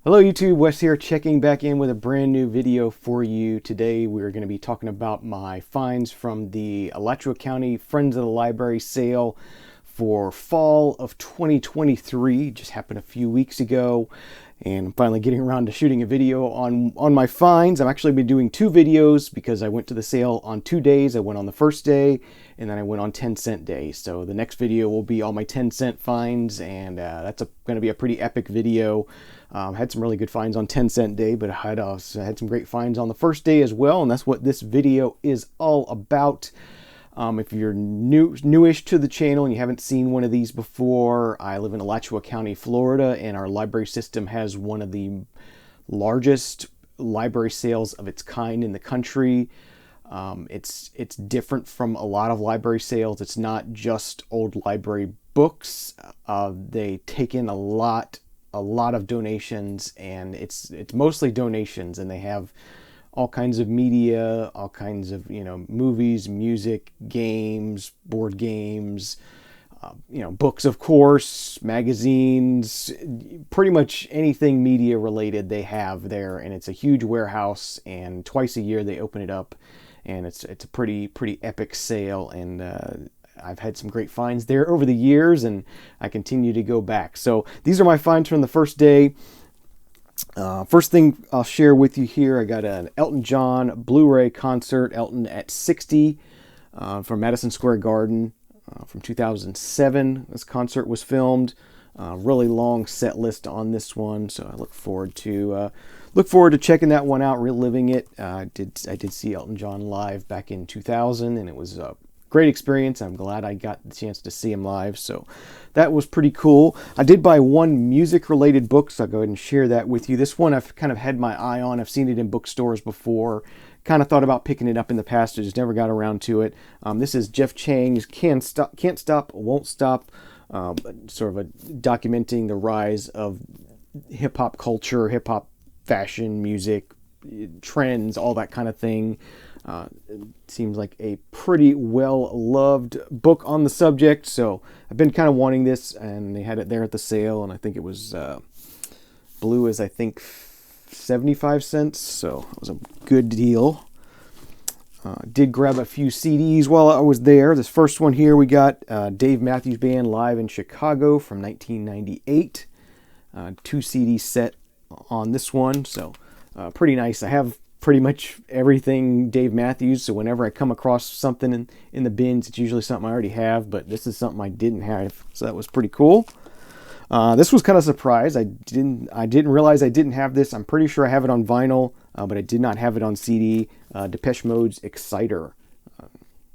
Hello YouTube, Wes here, checking back in with a brand new video for you. Today we're going to be talking about my finds from the Alachua County Friends of the Library sale for fall of 2023. Just happened a few weeks ago, and I'm finally getting around to shooting a video on my finds. I'm actually been doing two videos because I went to the sale on 2 days. I went on the first day and then I went on 10-cent day. So the next video will be all my 10-cent finds, and that's going to be a pretty epic video. Had some really good finds on 10-cent day, but I had some great finds on the first day as well, and that's what this video is all about. If you're newish to the channel and you haven't seen one of these before, I live in Alachua County, Florida, and our library system has one of the largest library sales of its kind in the country. It's different from a lot of library sales. It's not just old library books. They take in a lot of donations, and it's mostly donations, and they have all kinds of media, all kinds of movies, music, games, board games, books, of course, magazines, pretty much anything media related they have there. And it's a huge warehouse, and twice a year they open it up, and it's a pretty epic sale. And I've had some great finds there over the years, and I continue to go back. So these are my finds from the first day. First thing I'll share with you here, I got an Elton John Blu-ray concert, Elton at 60, from Madison Square Garden, from 2007. This concert was filmed. Really long set list on this one, so I look forward to checking that one out, reliving it. I did see Elton John live back in 2000, and it was great experience. I'm glad I got the chance to see him live, so that was pretty cool. I did buy one music-related book, so I'll go ahead and share that with you. This one I've kind of had my eye on. I've seen it in bookstores before. Kind of thought about picking it up in the past. I just never got around to it. This is Jeff Chang's Can't Stop, Won't Stop, sort of documenting the rise of hip-hop culture, hip-hop fashion, music, trends, all that kind of thing. It seems like a pretty well-loved book on the subject, so I've been kind of wanting this, and they had it there at the sale, and I think it was blue is, I think, 75 cents, so it was a good deal. Did grab a few CDs while I was there. This first one here, we got Dave Matthews Band live in Chicago from 1998. 2 CD set on this one, so pretty nice. I have pretty much everything Dave Matthews, so whenever I come across something in the bins, it's usually something I already have, but this is something I didn't have, so that was pretty cool. This was kind of a surprise. I didn't realize I didn't have this. I'm pretty sure I have it on vinyl, but I did not have it on CD. Depeche Mode's Exciter,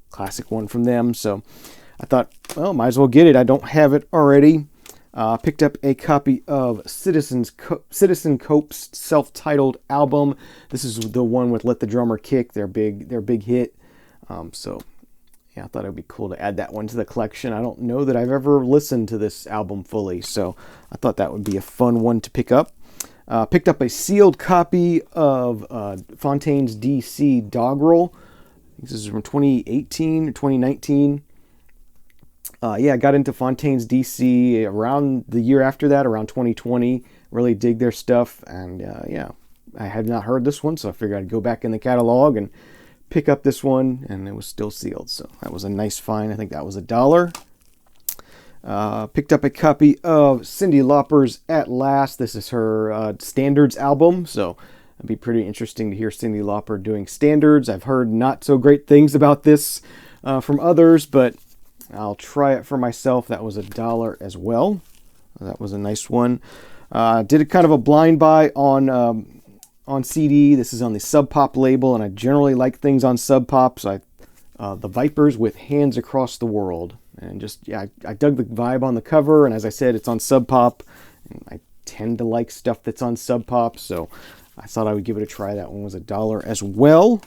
classic one from them, so I thought, well, might as well get it. I don't have it already. Picked up a copy of Citizen Cope's self-titled album. This is the one with Let the Drummer Kick, their big hit. So yeah, I thought it would be cool to add that one to the collection. I don't know that I've ever listened to this album fully, so I thought that would be a fun one to pick up. Picked up a sealed copy of Fontaines DC Doggerel. I think this is from 2018 or 2019. Yeah, I got into Fontaines DC around the year after that, around 2020. Really dig their stuff, and yeah, I had not heard this one, so I figured I'd go back in the catalog and pick up this one, and it was still sealed, so that was a nice find. I think that was $1. Picked up a copy of Cyndi Lauper's At Last. This is her Standards album, so it'd be pretty interesting to hear Cyndi Lauper doing Standards. I've heard not so great things about this from others, but I'll try it for myself. That was $1 as well. That was a nice one. Did a kind of a blind buy on CD. This is on the Sub Pop label, and I generally like things on Sub Pop. So the Vipers with Hands Across the World, and just yeah, I dug the vibe on the cover, and as I said, it's on Sub Pop. And I tend to like stuff that's on Sub Pop, so I thought I would give it a try. That one was $1 as well.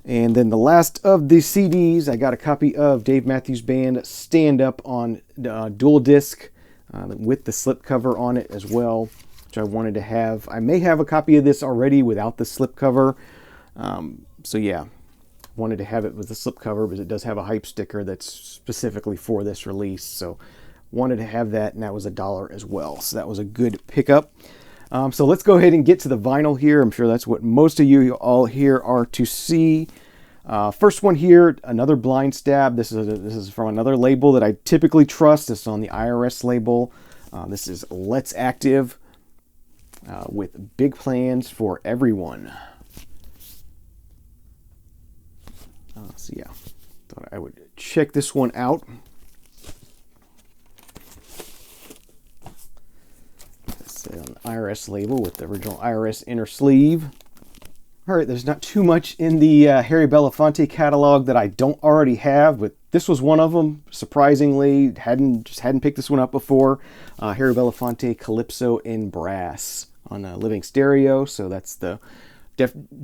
And then the last of the CDs, I got a copy of Dave Matthews Band Stand Up on dual disc with the slipcover on it as well, which I wanted to have. I may have a copy of this already without the slipcover. So yeah, wanted to have it with the slipcover, because it does have a hype sticker that's specifically for this release. So wanted to have that, and that was $1 as well. So that was a good pickup. So let's go ahead and get to the vinyl here. I'm sure that's what most of you all here are to see. First one here, another blind stab. This is from another label that I typically trust. This is on the IRS label. This is Let's Active with Big Plans for Everyone. So yeah, thought I would check this one out. It's an IRS label with the original IRS inner sleeve. All right, there's not too much in the Harry Belafonte catalog that I don't already have, but this was one of them. Surprisingly, hadn't picked this one up before. Harry Belafonte Calypso in brass on a living stereo. So that's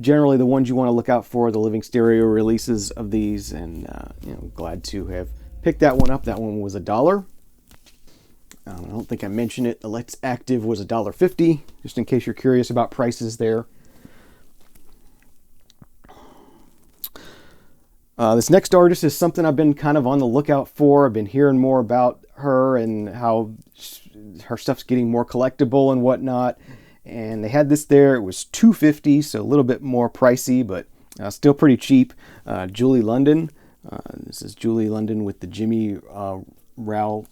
generally the ones you want to look out for, the living stereo releases of these, and glad to have picked that one up. That one was $1. I don't think I mentioned it. The Let's Active was $1.50, just in case you're curious about prices there. This next artist is something I've been kind of on the lookout for. I've been hearing more about her and how her stuff's getting more collectible and whatnot. And they had this there. It was $2.50, so a little bit more pricey, but still pretty cheap. Julie London. This is Julie London with the Jimmy Rowell.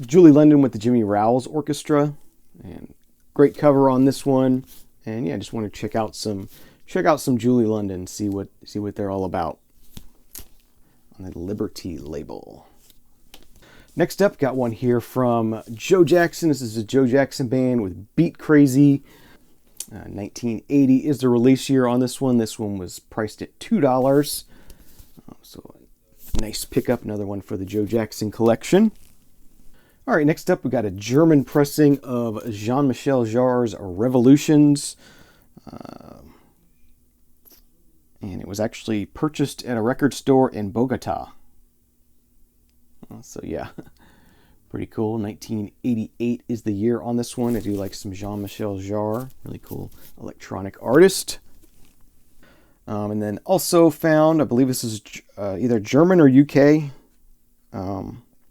Julie London with the Jimmy Rowell's Orchestra, and great cover on this one. And yeah, I just want to check out some Julie London, see what they're all about on the Liberty label. Next up, got one here from Joe Jackson. This is a Joe Jackson band with Beat Crazy. 1980 is the release year on this one. This one was priced at $2. So nice pickup, another one for the Joe Jackson collection. All right, next up we got a German pressing of Jean-Michel Jarre's Revolutions. And it was actually purchased at a record store in Bogota. So yeah, pretty cool. 1988 is the year on this one. I do like some Jean-Michel Jarre, really cool electronic artist. And then also found, I believe this is either German or UK.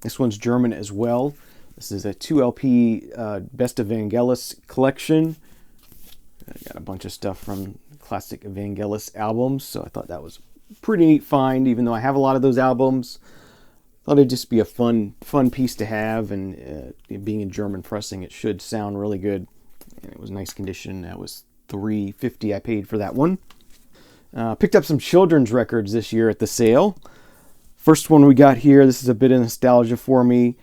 This one's German as well. This is a 2LP Best of Vangelis collection. Got a bunch of stuff from classic Vangelis albums, so I thought that was a pretty neat find, even though I have a lot of those albums. Thought it'd just be a fun piece to have, and being in German pressing, it should sound really good. And it was nice condition. That was $3.50 I paid for that one. Picked up some children's records this year at the sale. First one we got here, this is a bit of nostalgia for me.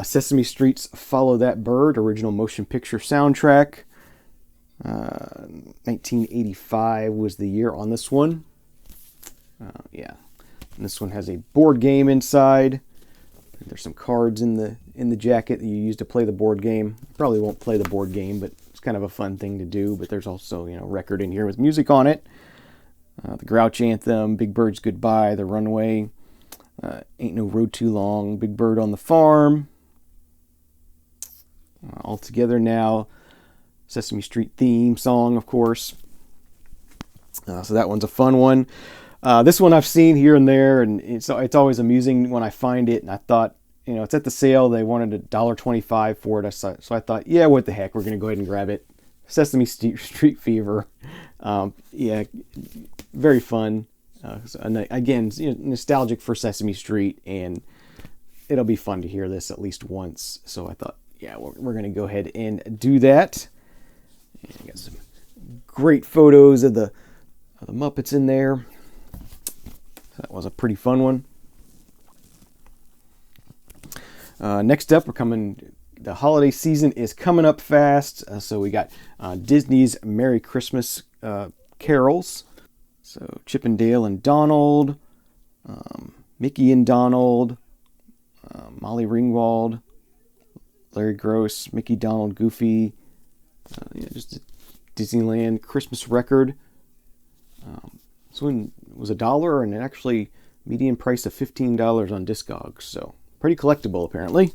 Sesame Street's Follow That Bird, original motion picture soundtrack. 1985 was the year on this one. Yeah. And this one has a board game inside. There's some cards in the jacket that you use to play the board game. Probably won't play the board game, but it's kind of a fun thing to do. But there's also, record in here with music on it. The Grouch Anthem, Big Bird's Goodbye, The Runway, Ain't No Road Too Long, Big Bird on the Farm. All Together Now, Sesame Street theme song, of course. So that one's a fun one. This one I've seen here and there, and it's always amusing when I find it. And I thought, it's at the sale. They wanted $1.25 for it. So I thought, yeah, what the heck? We're going to go ahead and grab it. Sesame Street Fever. Yeah, very fun. Again, nostalgic for Sesame Street, and it'll be fun to hear this at least once. So I thought, yeah, we're going to go ahead and do that. And I got some great photos of the Muppets in there. That was a pretty fun one. Next up, the holiday season is coming up fast. So we got Disney's Merry Christmas carols. So Chip and Dale and Donald, Mickey and Donald, Molly Ringwald, Larry Gross, Mickey, Donald, Goofy. Just a Disneyland Christmas record. This one was $1, and actually median price of $15 on Discogs, so pretty collectible apparently.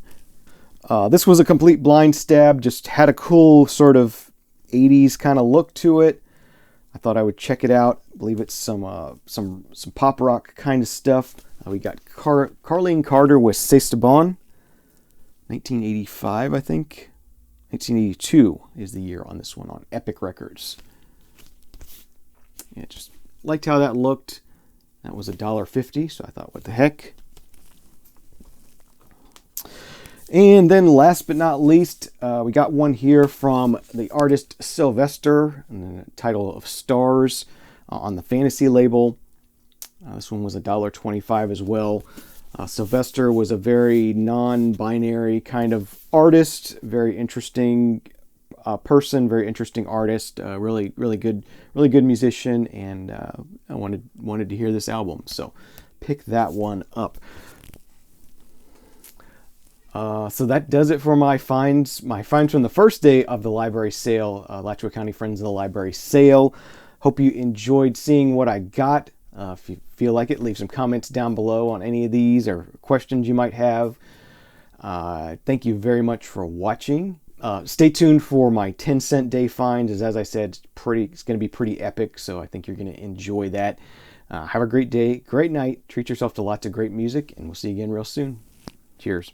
This was a complete blind stab, just had a cool sort of 80s kind of look to it. I thought I would check it out. I believe it's some pop rock kind of stuff. We got Carlene Carter with C'est Bon, 1985, I think. 1982 is the year on this one on Epic Records. Yeah, just liked how that looked. That was $1.50, so I thought, what the heck? And then last but not least, we got one here from the artist Sylvester, and the title of Stars on the Fantasy label. This one was $1.25 as well. Sylvester was a very non-binary kind of artist, very interesting person, very interesting artist, really good musician, and I wanted to hear this album, so pick that one up. So that does it for my finds from the first day of the library sale, Alachua County Friends of the Library sale. Hope you enjoyed seeing what I got. If you feel like it, leave some comments down below on any of these or questions you might have. Thank you very much for watching. Stay tuned for my 10-cent day finds. As I said, it's going to be pretty epic, so I think you're going to enjoy that. Have a great day, great night. Treat yourself to lots of great music, and we'll see you again real soon. Cheers.